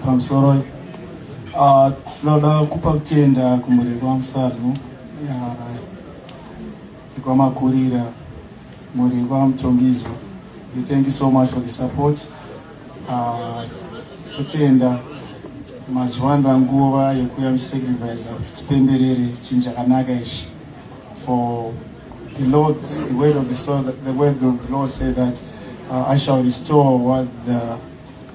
Pamusoro tinoda kupa kutenda kumureko wamusarno kwamakurira mureko wamutongizo. We thank you so much for the support. Totenda mazuva nguva yekuya musacrifice kuti tipemberere chinhu chakanaka ichi. For the word of the Lord said that I shall restore what the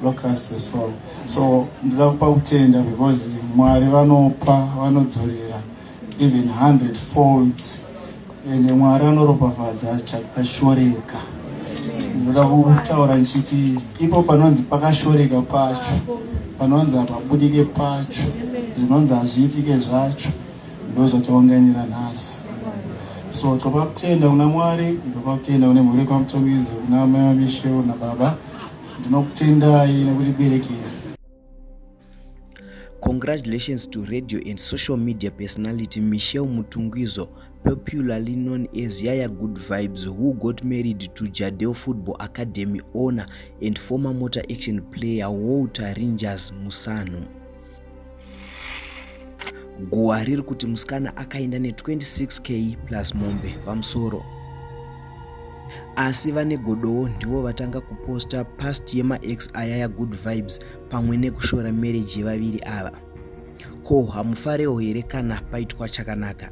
locust has stolen. So ndoda kupa kutenda because Mwari vanopa vanodzorera even 100 folds, ende Mwari anoropafadza chakashoreka. Ndoda kutaura nchiti ipo panonzi pakashoreka pacho, panonzi pabudike pacho, zvinonzi hazviitike zvacho, ndozvataunganira nhasi. So topa kutenda kuna Mwari, topa kutenda kune mureko wamutongizo, kuna mai vaMichelle nababa. Ndinokutendai nekutiberekera. Congratulations to radio and social media personality Michelle Mutungizo, popularly known as Yaya Good Vibes, who got married to Jadel Football Academy owner and former motor action player Walter Rangers Musano. Guwa riri kuti musikana akaenda ne26k plus mombe pamusoro. Asi vane godowo ndivo vatanga kuposta past yema-ex aYaya Good Vibes pamwe nekushora marriage yevaviri ava. Ko hamufarewo here kana paitwa chakanaka?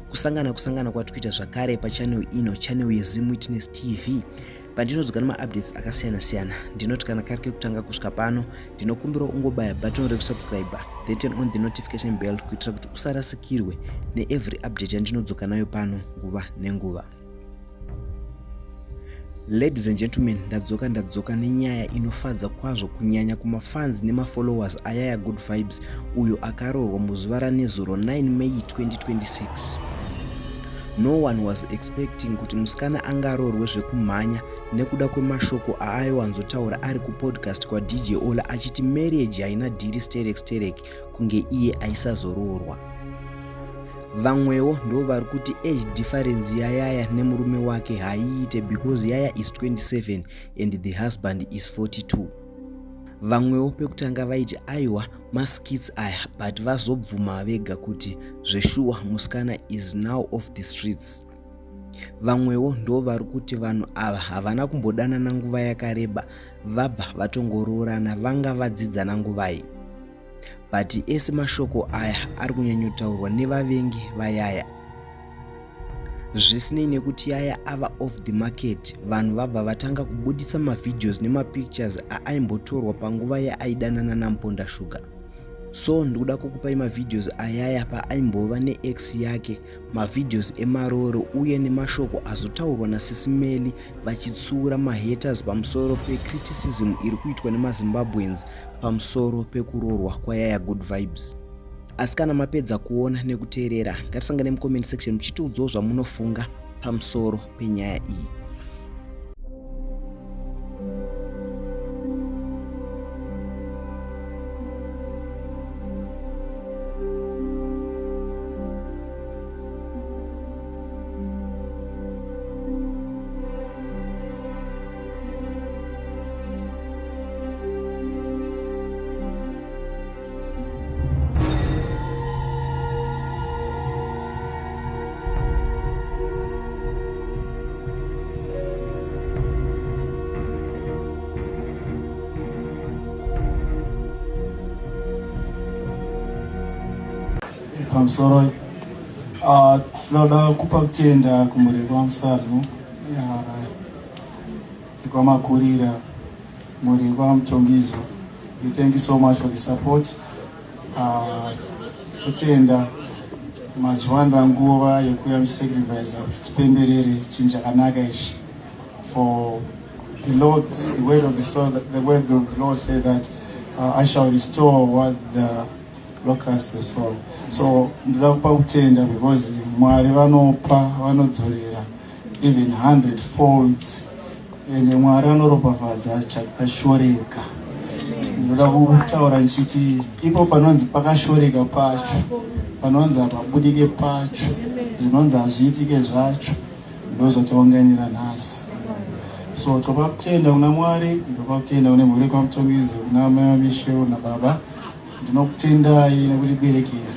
Kusangana kwatikuita zvakare pachannel ino, channel yeZim Witness TV, pandinodzika nemaupdates akasiyana-siyana. Ndinoti kana kari kekutanga kusvika pano, ndinokumbira ungobaya button rekusubscribe, then turn on the notification bell kuitira kuti usarasikirwe neevery update yandinodzoka nayo pano nguva nenguva. Ladies and gentlemen, ndadzoka nenyaya inofadza kwazvo kunyanya kumafans nemafollowers aYaya Good Vibes, uyo akaroorwa muzuva ranezuro 9 May 2026. No one was expecting kuti musikana angaroorwe zvekumhanya nekuda kwemashoko aaiwanzotaura ari kupodcast kwa DJ Ola achiti marriage haina diri sterek kunge iye aisazoroorwa. Vamwewo ndo vari kuti age difference yaYaya nemurume wake haiite because Yaya is 27 and the husband is 42. Vamwewo pekutanga vaiti aiwa maskits aya, but vazobvuma vega kuti zveshuwa musikana is now off the streets. Vamwewo ndo vari kuti vanhu ava havana kumbodanana nguva yakareba, vabva vatongoroorana vanga vadzidzana nguvai. But ese mashoko aya ari kunyanyotaurwa nevavengi vaYaya. Zvisinei nekuti Yaya ava off the market, vanhu vabva vatanga kubudisa mavideos nemapictures aimbotorwa panguva yaaidanana naMuponda Sugar. So ndikuda kukupai mavideos aYaya paaimbova neex yake, mavideos emaroro uye nemashoko azotaurwa naSisimeli vachitsura mahaters pamusoro pecriticism iri kuitwa nemaZimbabweans pamusoro pekuroorwa kwaYaya Good Vibes. Asi kana mapedza kuona nekuteerera, ngatisangane mucomment section muchitiudzawo zvamunofunga pamusoro penyaya iyi. Pamusoro tinoda kupa kutenda kumureko wamusarno kwamakurira mureko wamutongizo. We thank you so much for the support. Totenda mazuva nguva yekuya musacrifice kuti tipemberere chinhu chakanaka ichi. For the word of the Lord said that I shall restore what the locust has stolen. So ndoda kupa kutenda because Mwari vanopa vanodzorera even 100 folds, ende Mwari anoropafadza chakashoreka. Ndoda kutaura nchiti ipo panonzi pakashoreka pacho, panonzi pabudike pacho, zvinonzi hazviitike zvacho, ndozvataunganira nhasi. So toba kutenda una Mwari, toba kutenda une Mureki wa Mtongizi, una mama Michelle na baba. Ndinokutenda ine berekera.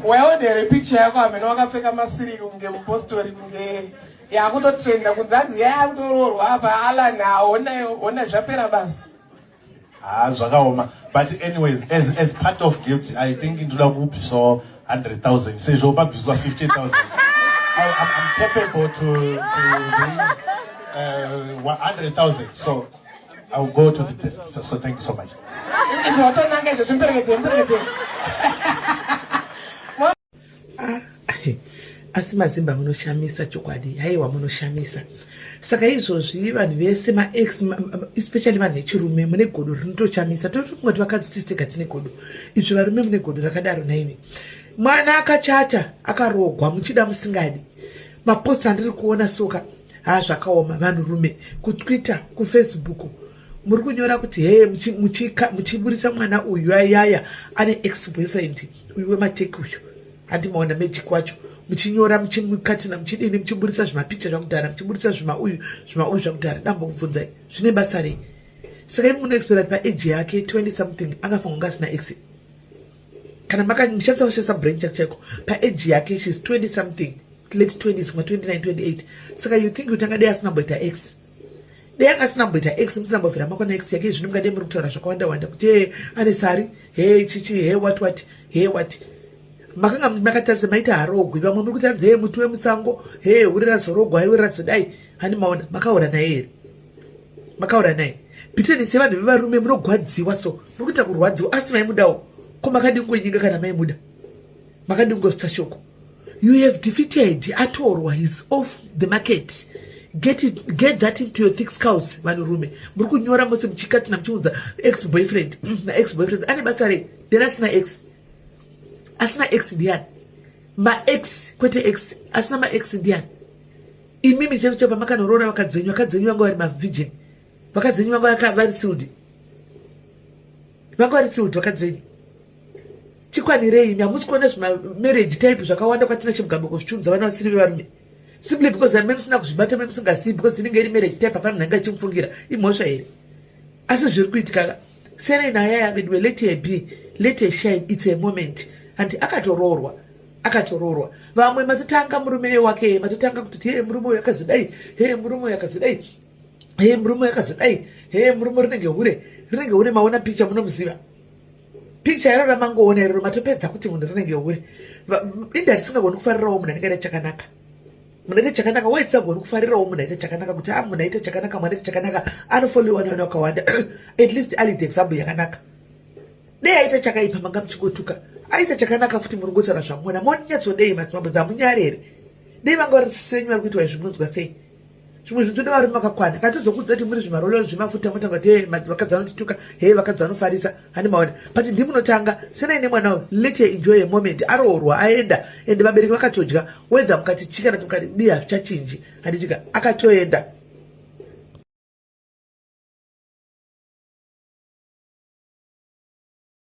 Well, the picture yako ameno akafika masiri kunge mpostori kunge ya kutotrenda kunzanzi ya kutororwa hapa ala na ona zvapera basi. Zvakaoma. But anyways, as part of gift, I think ndoda kupisawo 100,000. Sezvo babviswa 50,000. I'm capable to bring 100,000. So I'll go to the test. So thank you so much. Asi Mazimba munoshamisa chokwadi, haiwa munoshamisa. Saka izvozvi vanhu vese ma-ex, especially vanhu vechirume mune godo rinotoshamisa. Totongoti vakadzi tisi tega tine godo. Izvo varume mune godo rakadaro naimi. Mwana akachata, akarogwa, muchida musingadi. Maposta andiri kuona soka, zvakaoma vanhurume. KuTwitter, kuFacebook. Muri kunyora kuti hey muchiburisa mwana uyu yaya ane ex-boyfriend. Uyu wemateki uyu. Handimaona magic wacho. Muchinyora muchimukatuna muchidini muchiburisa zvimapicture zvakudhara muchiburisa zvimauyu zvakudhara dambokubvunzai zvine basa rei. Saka imi munoexpera paage yake 20 something akafa kunga asina ex. Kana muchatsakushesa brain chaiko paage yake she's 20 something late 20s kuma 29 28. Saka you think utanga dei asina mboita ex. Dei anga asina mboita ex musina mbovhera makona ex yake zvino mukade muri kutaura zvakawanda wanda kuti ane sari chichi what makanga makatarisa maita harogwi vamwe muri kutanze muti wemusango urira zorogwa urira zodai hani maona makaura naye here makaura naye piteni sevanhu vevarume munogwadziwa so muri kuita kurwadziwa asi maimudawo ko makadingoinyinga kana maimuda makadingositsa shoko. You have defeated atorwa, he's off the market. Get that into your thick skulls vanhurume muri kunyora mose muchikati namuchiunza ex-boyfriend na ex-boyfriend ane basa rei then asina ex ndiani ma-ex kwete ex asina ma-ex ndiani imimi chekuchopa makanorora vakadzenyu vanga vari mavigin vakadzenyu vanga vari sealed vakadzenyu chikwanirei imi hamusi kuona zvima-marriage type zvakawanda kwatina chimugamboko zvichiunza vana vasiri vevarume simply because vanhu memusina kuzvibata memusingasiyi because inenge iri marriage type hapana nhanga ichimufungira imhosva here asi zviri kuitika senai naya yamedwe let her be let her shine it's a moment and akatororwa vamwe matotanga murume wake matotanga kuti murume uyu akazodai murume rinenge hure maona picture munomuziva picture iro ramangoona iroro matopedza kuti munhu rinenge hure indari singagoni kufarirawo munhu anenge aita chakanaka munhu aita chakanaka waitsagoni kufarirawo munhu aita chakanaka kuti munhu aita chakanaka mwana aita chakanaka anofoliwa nevanhu vakawanda at least alid example yakanaka dei aita chakaipa manga muchingotuka aita chakanaka futi muri ngotaura zvamuna monyatsoudei madzimambo dzamunyari here dei vanga vari senyu vari kuitwa zvimunzwa sei zvimwe zvintoda varume vakakwana katizokudza kuti muri zvimarolero zvimafuta motanga kuti vakadzi vanotituka vakadzi vanofarisa hani maona but ndimunotanga senai nemwana uyu let her enjoy a moment aroorwa aenda ende vabereki vakatodya wedza mukati chika nati mukati dii hazvichachinji handitika akatoenda